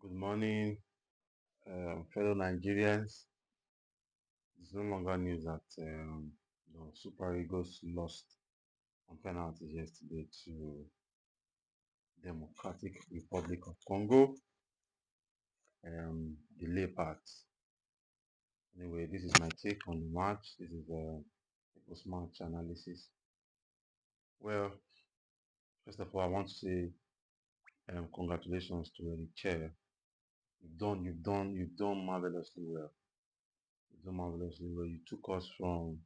Good morning, fellow Nigerians. It's no longer news that the Super Eagles lost on penalties yesterday to Democratic Republic of Congo, the Leopards. Anyway, this is my take on the match. This is a post-match analysis. Well, first of all, I want to say congratulations to the chair. You've done marvelously well. You've done marvelously well. You took us from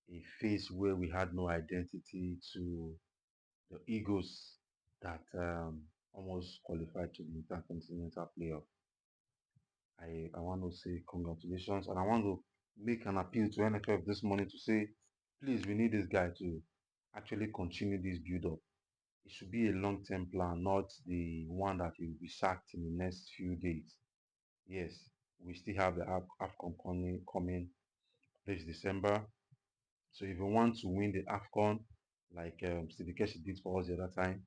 a phase where we had no identity to the Eagles that almost qualified to the Intercontinental Playoff. I want to say congratulations, and I want to make an appeal to NFF this morning to say, please, we need this guy to actually continue this build-up. It should be a long-term plan, not the one that he will be sacked in the next few days. Yes, we still have the AFCON coming this December. So if we want to win the AFCON, like Steve Keshi did for us the other time,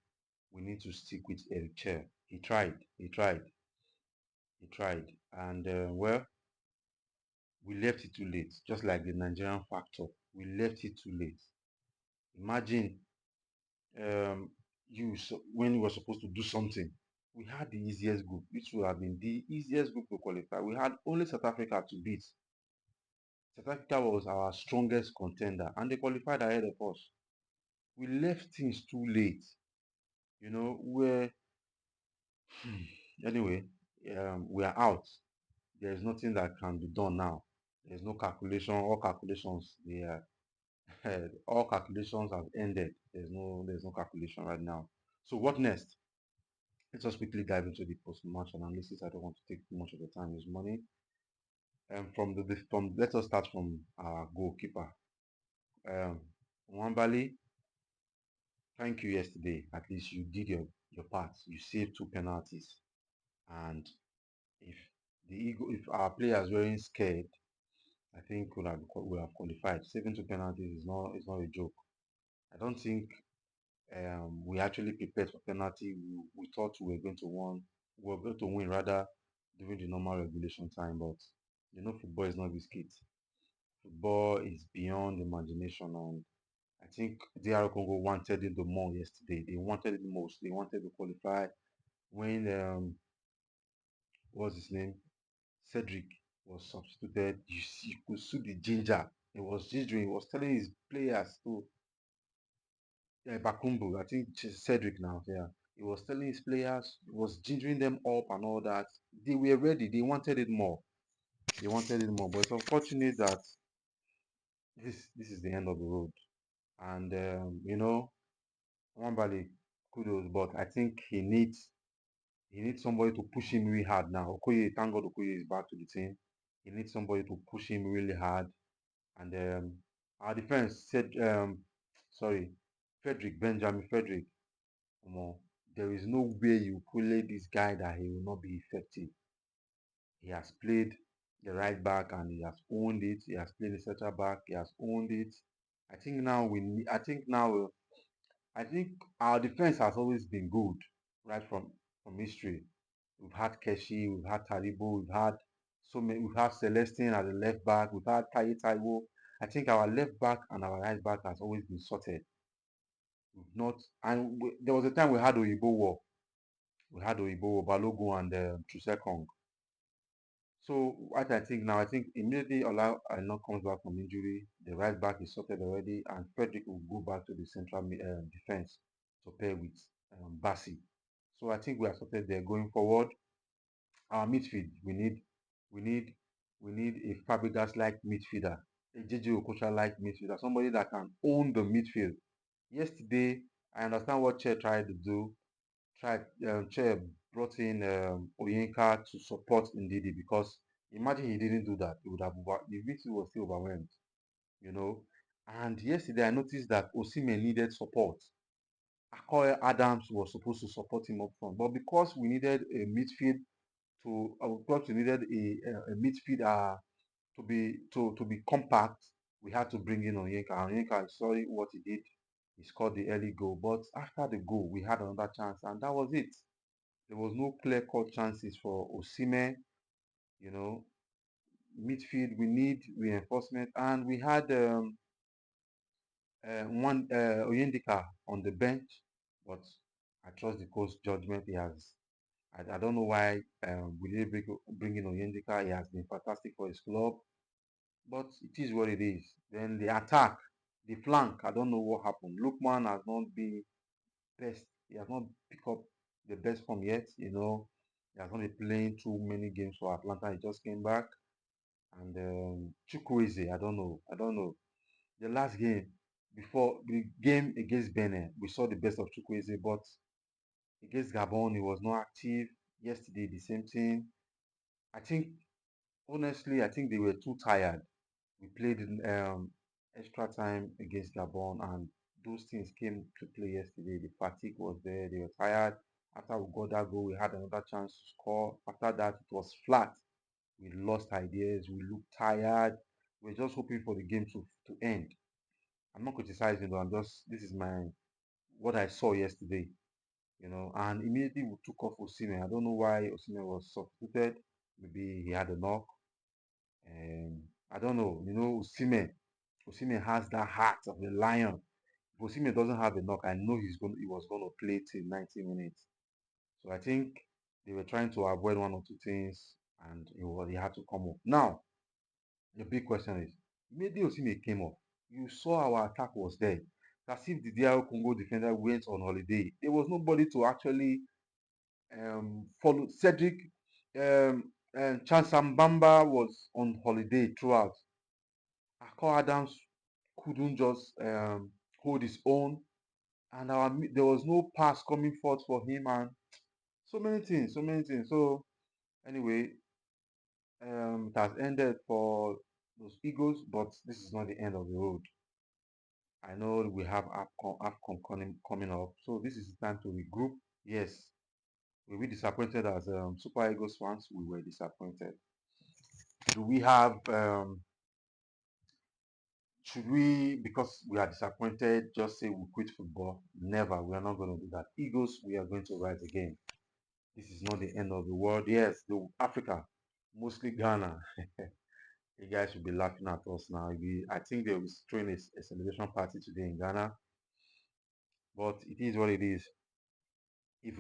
we need to stick with Eric Chair. He tried, and well, we left it too late. Just like the Nigerian factor, we left it too late. Imagine when you were supposed to do something. We had the easiest group, which would have been the easiest group to qualify. We had only South Africa to beat. South Africa was our strongest contender, and they qualified ahead of us. We left things too late. Where anyway, we are out. There is nothing that can be done now. There's no calculation. All calculations, they are all calculations have ended. There's no calculation right now. So what next? Let's just quickly dive into the post-match analysis. I don't want to take too much of the time this morning. Let us start from our goalkeeper. Nwambali, thank you yesterday. At least you did your part. You saved two penalties. And if if our players weren't scared, I think would have qualified. Saving two penalties is not a joke. I don't think we actually prepared for penalty. We thought we were going to win rather during the normal regulation time, but football is not biscuit. Football is beyond imagination, and I think Dr Congo wanted it the more yesterday. They wanted it the most. They wanted to qualify when what's his name? Cedric was substituted. You could see the ginger. He was gingering. He was telling his players to Bakumbu. I think Cedric now. Yeah, he was telling his players. He was gingering them up and all that. They were ready. They wanted it more. They wanted it more. But it's unfortunate that this is the end of the road. And Wambali, kudos. But I think he needs somebody to push him really hard now. Okoye, thank God Okoye is back to the team. He needs somebody to push him really hard. And our defense said, sorry, Benjamin Frederick. There is no way you play this guy that he will not be effective. He has played the right back and he has owned it. He has played the center back. He has owned it. I think now we. Need, I think our defense has always been good, right from history. We've had Keshi, we've had Taribo, we've had so many. We've had Celestine at the left back. We've had Taye Taiwo. I think our left back and our right back has always been sorted. We've not, and there was a time we had Oyibo War. We had Oyibo War, Balogun and Trusekong. So what I think now, I think immediately Ola comes back from injury, the right back is sorted already, and Frederick will go back to the central defense to pair with Bassi. So I think we are sorted there going forward. Our midfield, we need, we need a Fabregas-like midfielder, a JJ Okocha-like midfielder, somebody that can own the midfield. Yesterday, I understand what Che tried to do. Che brought in Oyenka to support Ndidi because imagine he didn't do that. He would have the midfield was still overwhelmed, you know. And yesterday I noticed that Osimhen needed support. Akoy Adams was supposed to support him up front, but because we needed a midfield because we needed a midfield to be compact, we had to bring in Onyeka. Onyeka, I saw what he did. He scored the early goal, but after the goal, we had another chance, and that was it. There was no clear-cut chances for Osimhen. You know, midfield we need reinforcement, and we had one Oyendika on the bench, but I trust the coach judgment. I don't know why we didn't bring in Oyendika. He has been fantastic for his club, but it is what it is. Then the attack, the flank, I don't know what happened. Lookman has not been best. He has not picked up the best form yet. He has not been playing too many games for Atlanta. He just came back. And Chukwueze, I don't know. The last game, before the game against Benin, we saw the best of Chukwueze, but against Gabon, he was not active. Yesterday, the same thing. I think, honestly, I think they were too tired. We played in extra time against Gabon, and those things came to play yesterday. The fatigue was there. They were tired. After we got that goal, we had another chance to score. After that, it was flat. We lost ideas. We looked tired. We're just hoping for the game to end. I'm not criticizing, though. This is my what I saw yesterday. And immediately we took off Osimhen. I don't know why Osimhen was substituted. Maybe he had a knock. I don't know. Osimhen has that heart of a lion. If Osimhen doesn't have a knock, I know he was going to play till 90 minutes. So I think they were trying to avoid one or two things, and he had to come up. Now, the big question is, maybe Osimhen came up. You saw our attack was there. As if the Dr Congo defender went on holiday. There was nobody to actually follow. Cedric and Chansambamba was on holiday throughout. Akko Adams couldn't just hold his own, and there was no pass coming forth for him, and so many things, so many things. So anyway, it has ended for those Eagles, but this is not the end of the road. I know we have AFCON coming up, so this is the time to regroup. Yes, were we disappointed as Super Eagles fans? We were disappointed. Do we have should we, because we are disappointed, just say we quit football? Never. We are not going to do that. Eagles, we are going to rise again. This is not the end of the world. Yes, Africa, mostly Ghana. You guys should be laughing at us now. I think they will be throwing a celebration party today in Ghana, but it is what it is. If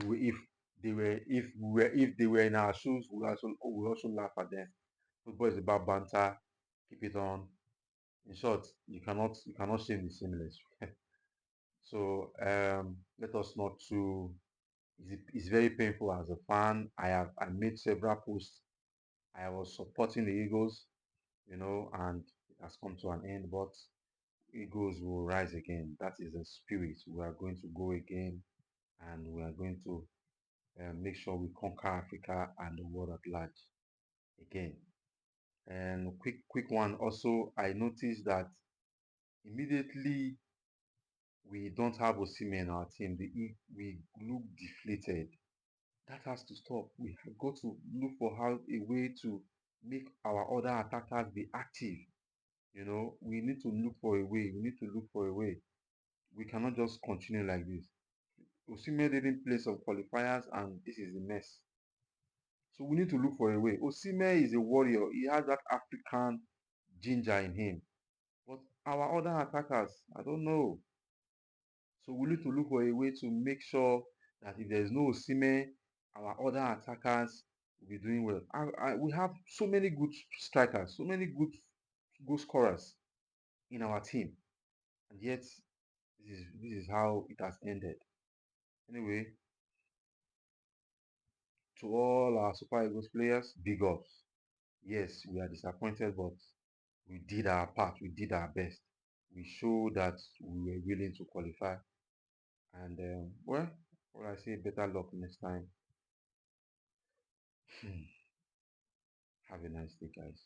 they were in our shoes, we also laugh at them. Football is about banter. Keep it on. In short, you cannot shame the shameless. So let us not to. It's very painful as a fan. I made several posts. I was supporting the Eagles, and it has come to an end. But Eagles will rise again. That is the spirit. We are going to go again, and we are going to make sure we conquer Africa and the world at large again. And quick one. Also, I noticed that immediately we don't have Osimhen in our team. We look deflated. That has to stop. We have got to look for how a way to make our other attackers be active. We need to look for a way. We need to look for a way. We cannot just continue like this. Osimhen didn't play some qualifiers, and this is a mess. So we need to look for a way. Osimhen is a warrior. He has that African ginger in him. But our other attackers, I don't know. So we need to look for a way to make sure that if there's no Osimhen, our other attackers will be doing well. We have so many good strikers, so many good goal scorers in our team, and yet this is how it has ended. Anyway, to all our Super Eagles players, big ups. Yes, we are disappointed, but we did our part. We did our best. We showed that we were willing to qualify. And well, what I say, better luck next time. Have a nice day, guys.